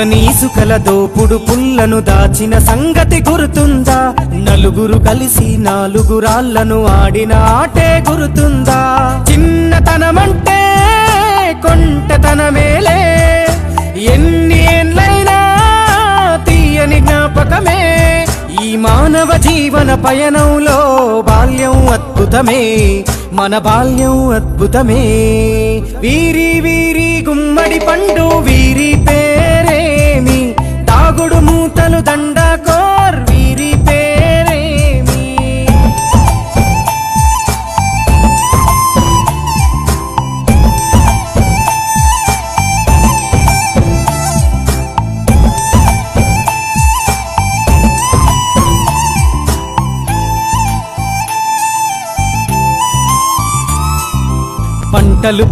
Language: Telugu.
నీసుకల దోపుడు పుల్లను దాచిన సంగతి గుర్తుందా? నలుగురు కలిసి నాలుగురాళ్లను ఆడిన ఆటే గుర్తుందా? చిన్నతనమంటే కొంటతనమేలే, ఎన్ని ఏండ్లైనా తీయని జ్ఞాపకమే. ఈ మానవ జీవన పయనంలో బాల్యం అద్భుతమే, మన బాల్యం అద్భుతమే. వీరి వీరి గుమ్మడి పండు వీరి పేరేమి, తాగుడు మూతలు దండకోర్ వీరి పేరేమి. పంటలు